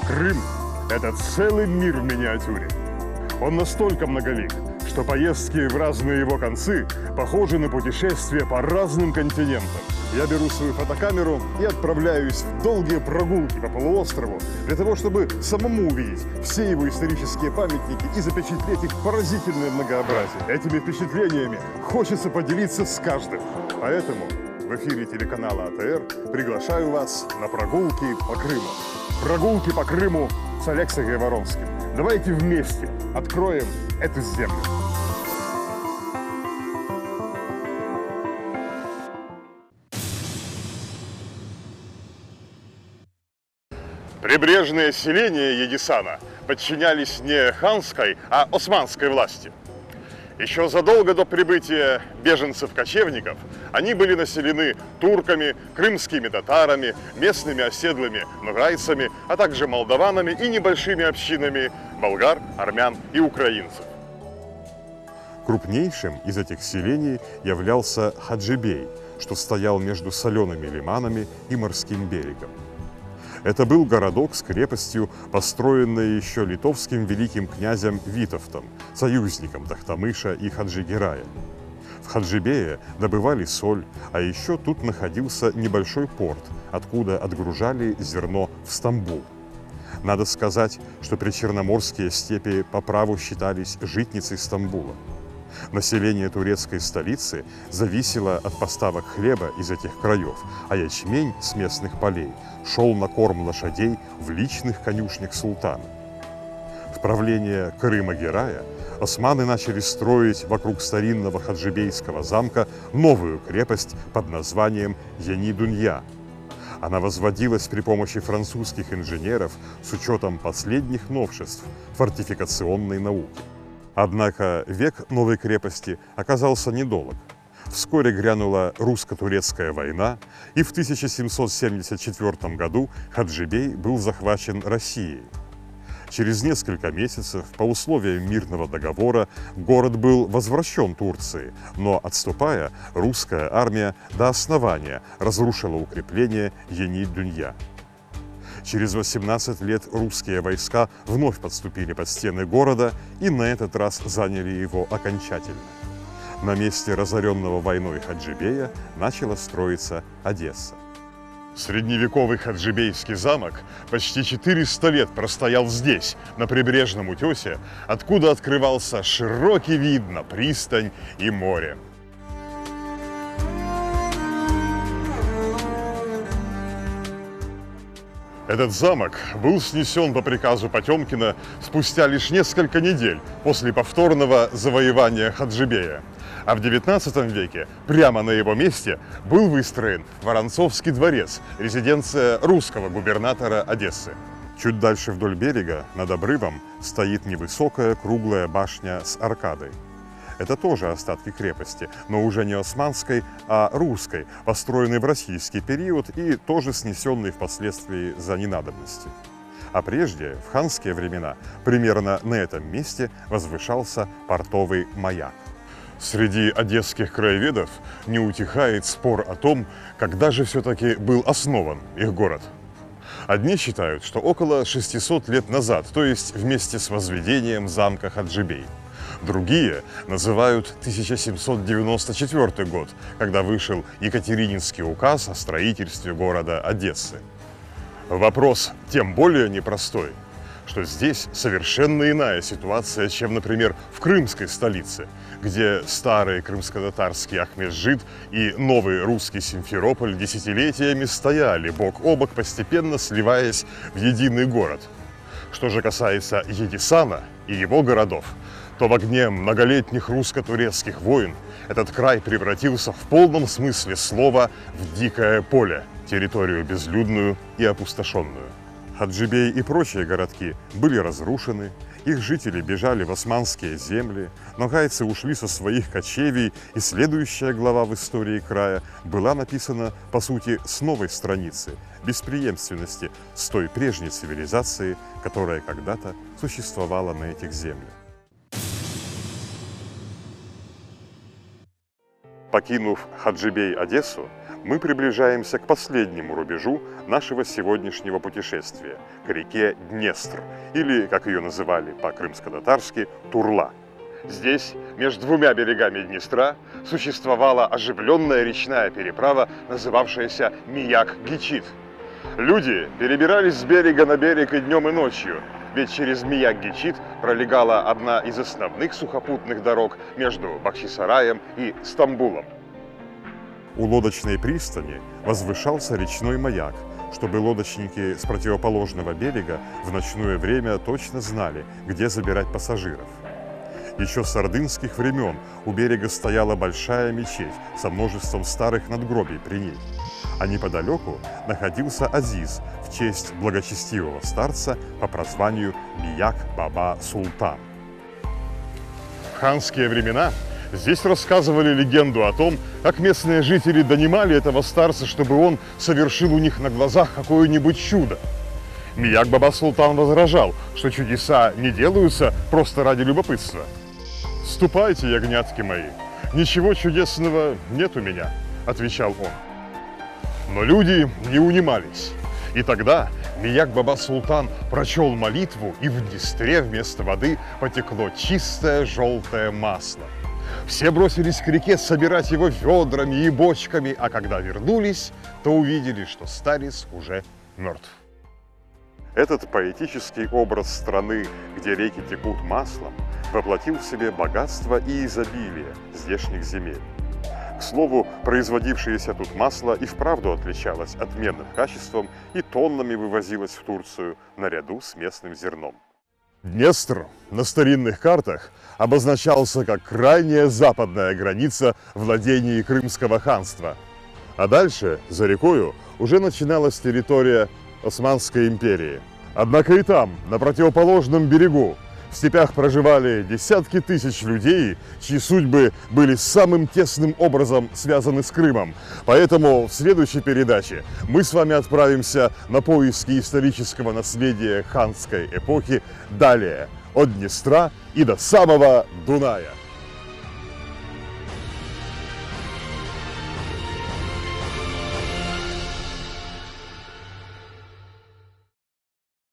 Крым – это целый мир в миниатюре. Он настолько многолик, что поездки в разные его концы похожи на путешествия по разным континентам. Я беру свою фотокамеру и отправляюсь в долгие прогулки по полуострову для того, чтобы самому увидеть все его исторические памятники и запечатлеть их поразительное многообразие. Этими впечатлениями хочется поделиться с каждым. Поэтому в эфире телеканала АТР приглашаю вас на прогулки по Крыму. Прогулки по Крыму с Алексеем Гайворонским. Давайте вместе откроем эту землю. Прибрежные селения Едисана подчинялись не ханской, а османской власти. Еще задолго до прибытия беженцев-кочевников они были населены турками, крымскими татарами, местными оседлыми ногайцами, а также молдаванами и небольшими общинами болгар, армян и украинцев. Крупнейшим из этих селений являлся Хаджибей, что стоял между солеными лиманами и морским берегом. Это был городок с крепостью, построенной еще литовским великим князем Витовтом, союзником Тохтамыша и Хаджигерая. В Хаджибее добывали соль, а еще тут находился небольшой порт, откуда отгружали зерно в Стамбул. Надо сказать, что причерноморские степи по праву считались житницей Стамбула. Население турецкой столицы зависело от поставок хлеба из этих краев, а ячмень с местных полей шел на корм лошадей в личных конюшнях султана. В правление Кырыма-Герая османы начали строить вокруг старинного хаджибейского замка новую крепость под названием Яни-Дунья. Она возводилась при помощи французских инженеров с учетом последних новшеств фортификационной науки. Однако век новой крепости оказался недолг. Вскоре грянула русско-турецкая война, и в 1774 году Хаджибей был захвачен Россией. Через несколько месяцев, по условиям мирного договора, город был возвращен Турции, но, отступая, русская армия до основания разрушила укрепление Яни-Дунья. Через 18 лет русские войска вновь подступили под стены города и на этот раз заняли его окончательно. На месте разоренного войной Хаджибея начала строиться Одесса. Средневековый хаджибейский замок почти 400 лет простоял здесь, на прибрежном утесе, откуда открывался широкий вид на пристань и море. Этот замок был снесен по приказу Потемкина спустя лишь несколько недель после повторного завоевания Хаджибея. А в XIX веке прямо на его месте был выстроен Воронцовский дворец, резиденция русского губернатора Одессы. Чуть дальше вдоль берега, над обрывом, стоит невысокая круглая башня с аркадой. Это тоже остатки крепости, но уже не османской, а русской, построенной в российский период и тоже снесенной впоследствии за ненадобности. А прежде, в ханские времена, примерно на этом месте возвышался портовый маяк. Среди одесских краеведов не утихает спор о том, когда же все-таки был основан их город. Одни считают, что около 600 лет назад, то есть вместе с возведением замка Хаджибей. Другие называют 1794 год, когда вышел Екатерининский указ о строительстве города Одессы. Вопрос тем более непростой, что здесь совершенно иная ситуация, чем, например, в крымской столице, где старый крымско-татарский Ахмеджид и новый русский Симферополь десятилетиями стояли бок о бок, постепенно сливаясь в единый город. Что же касается Едисана и его городов, то в огне многолетних русско-турецких войн этот край превратился в полном смысле слова в дикое поле, территорию безлюдную и опустошенную. Хаджибей и прочие городки были разрушены, их жители бежали в османские земли, ногайцы ушли со своих кочевий, и следующая глава в истории края была написана, по сути, с новой страницы, без преемственности с той прежней цивилизацией, которая когда-то существовала на этих землях. Покинув Хаджибей Одессу, мы приближаемся к последнему рубежу нашего сегодняшнего путешествия, к реке Днестр, или, как ее называли по-крымско-татарски, Турла. Здесь, между двумя берегами Днестра, существовала оживленная речная переправа, называвшаяся Мияк-Гичит. Люди перебирались с берега на берег и днем, и ночью, ведь через Мияк-Гичит пролегала одна из основных сухопутных дорог между Бахчисараем и Стамбулом. У лодочной пристани возвышался речной маяк, чтобы лодочники с противоположного берега в ночное время точно знали, где забирать пассажиров. Еще с ордынских времен у берега стояла большая мечеть со множеством старых надгробий при ней, а неподалеку находился Азиз в честь благочестивого старца по прозванию Мияк-Баба Султан. В ханские времена здесь рассказывали легенду о том, как местные жители донимали этого старца, чтобы он совершил у них на глазах какое-нибудь чудо. Мияк-Баба Султан возражал, что чудеса не делаются просто ради любопытства. «Ступайте, ягнятки мои, ничего чудесного нет у меня», – отвечал он. Но люди не унимались. И тогда Мияк-Баба Султан прочел молитву, и в Днестре вместо воды потекло чистое желтое масло. Все бросились к реке собирать его ведрами и бочками, а когда вернулись, то увидели, что старец уже мертв. Этот поэтический образ страны, где реки текут маслом, воплотил в себе богатство и изобилие здешних земель. К слову, производившееся тут масло и вправду отличалось отменным качеством и тоннами вывозилось в Турцию наряду с местным зерном. Днестр на старинных картах обозначался как крайняя западная граница владений Крымского ханства. А дальше, за рекою, уже начиналась территория Османской империи. Однако и там, на противоположном берегу, в степях проживали десятки тысяч людей, чьи судьбы были самым тесным образом связаны с Крымом. Поэтому в следующей передаче мы с вами отправимся на поиски исторического наследия ханской эпохи далее, от Днестра и до самого Дуная.